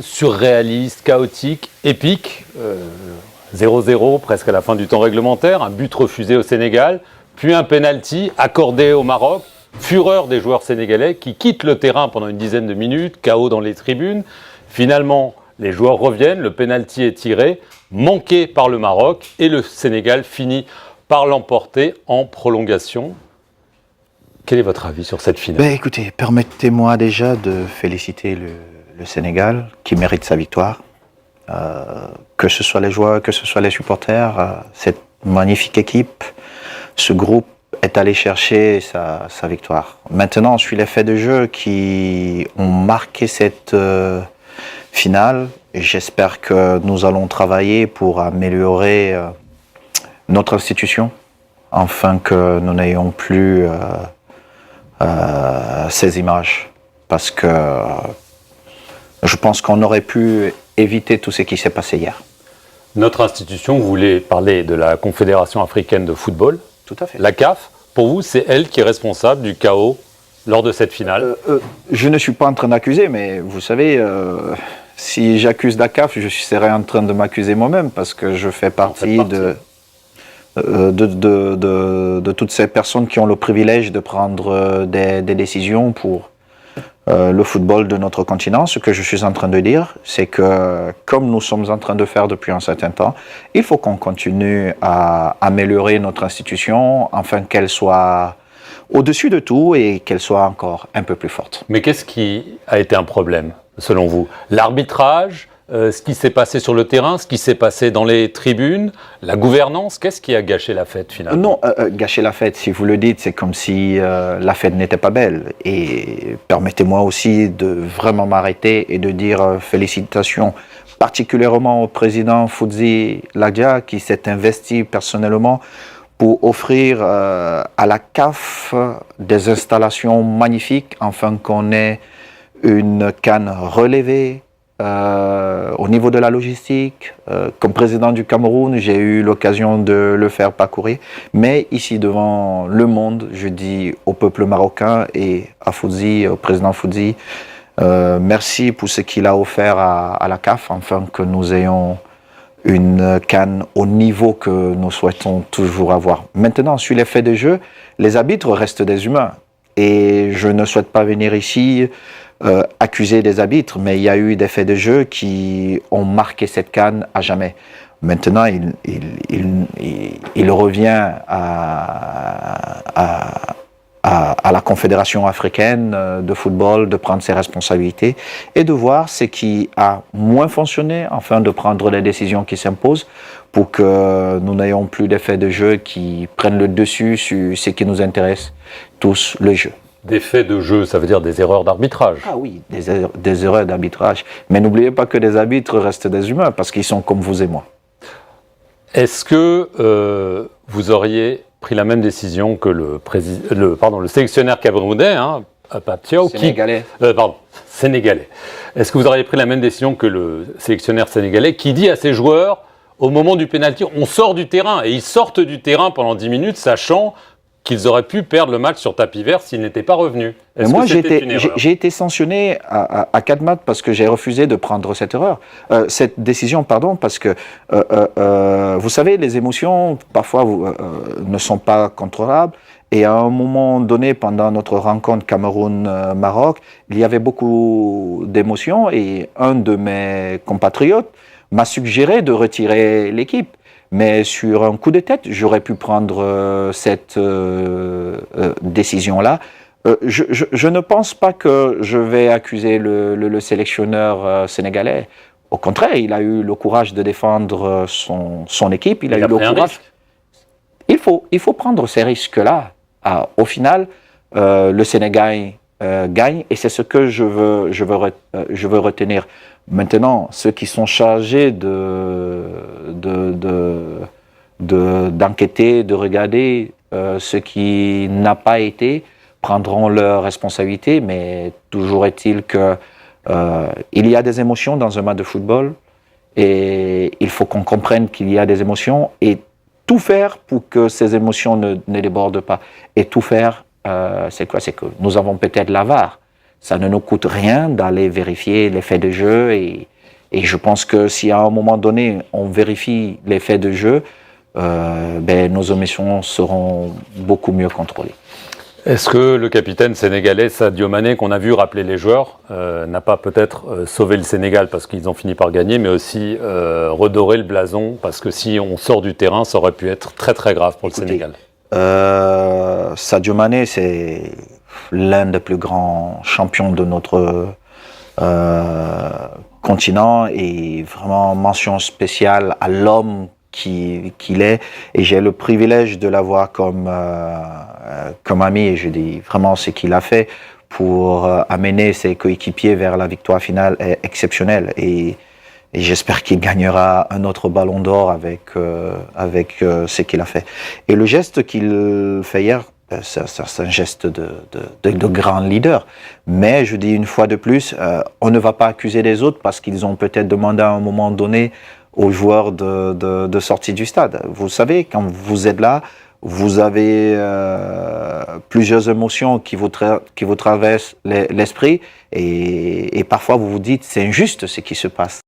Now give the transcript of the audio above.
Surréaliste, chaotique, épique. 0-0 presque à la fin du temps réglementaire, un but refusé au Sénégal, puis un penalty accordé au Maroc. Fureur des joueurs sénégalais qui quittent le terrain pendant une dizaine de minutes, chaos dans les tribunes. Finalement, les joueurs reviennent, le penalty est tiré, manqué par le Maroc, et le Sénégal finit par l'emporter en prolongation. Quel est votre avis sur cette finale ? Écoutez, permettez-moi déjà de féliciter le Sénégal qui mérite sa victoire. Que ce soit les joueurs, que ce soit les supporters, cette magnifique équipe, ce groupe est allé chercher sa victoire. Maintenant, sur les faits de jeu qui ont marqué cette finale, j'espère que nous allons travailler pour améliorer notre institution, afin que nous n'ayons plus ces images. Parce que je pense qu'on aurait pu éviter tout ce qui s'est passé hier. Notre institution, vous voulez parler de la Confédération africaine de football ? Tout à fait. La CAF, pour vous, c'est elle qui est responsable du chaos lors de cette finale ? Je ne suis pas en train d'accuser, mais vous savez, si j'accuse la CAF, je serais en train de m'accuser moi-même, parce que je fais partie de toutes ces personnes qui ont le privilège de prendre des décisions pour le football de notre continent. Ce que je suis en train de dire, c'est que, comme nous sommes en train de faire depuis un certain temps, il faut qu'on continue à améliorer notre institution afin qu'elle soit au-dessus de tout et qu'elle soit encore un peu plus forte. Mais qu'est-ce qui a été un problème, selon vous ? L'arbitrage, ce qui s'est passé sur le terrain, ce qui s'est passé dans les tribunes, la gouvernance, qu'est-ce qui a gâché la fête finalement ? Non, gâcher la fête, si vous le dites, c'est comme si la fête n'était pas belle. Et permettez-moi aussi de vraiment m'arrêter et de dire félicitations particulièrement au président Foudzi Ladia qui s'est investi personnellement pour offrir à la CAF des installations magnifiques afin qu'on ait une CAN relevée. Au niveau de la logistique, comme président du Cameroun, j'ai eu l'occasion de le faire parcourir. Mais ici, devant le monde, je dis au peuple marocain et à Foudzi, au président Foudzi, merci pour ce qu'il a offert à la CAF, afin que nous ayons une CAN au niveau que nous souhaitons toujours avoir. Maintenant, sur les faits de jeu, les arbitres restent des humains. Et je ne souhaite pas venir ici accuser des arbitres, mais il y a eu des faits de jeu qui ont marqué cette CAN à jamais. Maintenant, il revient à la Confédération africaine de football de prendre ses responsabilités et de voir ce qui a moins fonctionné, afin de prendre les décisions qui s'imposent pour que nous n'ayons plus d'effets de jeu qui prennent le dessus sur ce qui nous intéresse tous, le jeu. Des faits de jeu, ça veut dire des erreurs d'arbitrage. Ah oui, des erreurs d'arbitrage. Mais n'oubliez pas que les arbitres restent des humains, parce qu'ils sont comme vous et moi. Est-ce que vous auriez pris la même décision que le sélectionneur camerounais, Paptiao, Sénégalais. Sénégalais. Est-ce que vous auriez pris la même décision que le sélectionneur sénégalais qui dit à ses joueurs, au moment du pénalty, on sort du terrain, et ils sortent du terrain pendant 10 minutes, sachant qu'ils auraient pu perdre le match sur tapis vert s'ils n'étaient pas revenus. Moi, j'ai été sanctionné à 4 matchs parce que j'ai refusé de prendre cette décision, parce que, vous savez, les émotions, parfois, ne sont pas contrôlables. Et à un moment donné, pendant notre rencontre Cameroun-Maroc, il y avait beaucoup d'émotions et un de mes compatriotes m'a suggéré de retirer l'équipe. Mais sur un coup de tête, j'aurais pu prendre cette décision-là. Je ne pense pas que je vais accuser le sélectionneur sénégalais. Au contraire, il a eu le courage de défendre son équipe. Il a eu le courage. Il faut prendre ces risques-là. Au final, le Sénégal gagne et c'est ce que je veux retenir. Maintenant, ceux qui sont chargés d'enquêter, de regarder ce qui n'a pas été, prendront leurs responsabilités, mais toujours est-il que il y a des émotions dans un match de football et il faut qu'on comprenne qu'il y a des émotions et tout faire pour que ces émotions ne débordent pas. Et tout faire, c'est quoi? C'est que nous avons peut-être la VAR, Ça ne nous coûte rien d'aller vérifier les faits de jeu et je pense que si à un moment donné on vérifie les faits de jeu, nos émissions seront beaucoup mieux contrôlées. Est-ce que le capitaine sénégalais Sadio Mané, qu'on a vu rappeler les joueurs, n'a pas peut-être sauvé le Sénégal parce qu'ils ont fini par gagner, mais aussi redoré le blason parce que si on sort du terrain, ça aurait pu être très très grave pour le Sénégal. Sadio Mané, c'est l'un des plus grands champions de notre continent et vraiment mention spéciale à l'homme qu'il est, et j'ai le privilège de l'avoir comme ami, et je dis vraiment ce qu'il a fait pour amener ses coéquipiers vers la victoire finale est exceptionnel, et j'espère qu'il gagnera un autre ballon d'or avec ce qu'il a fait. Et le geste qu'il fait hier, c'est un geste de grand leader. Mais je dis une fois de plus, on ne va pas accuser les autres parce qu'ils ont peut-être demandé à un moment donné aux joueurs de sortir du stade. Vous savez, quand vous êtes là, vous avez plusieurs émotions qui vous traversent l'esprit et parfois vous vous dites c'est injuste ce qui se passe.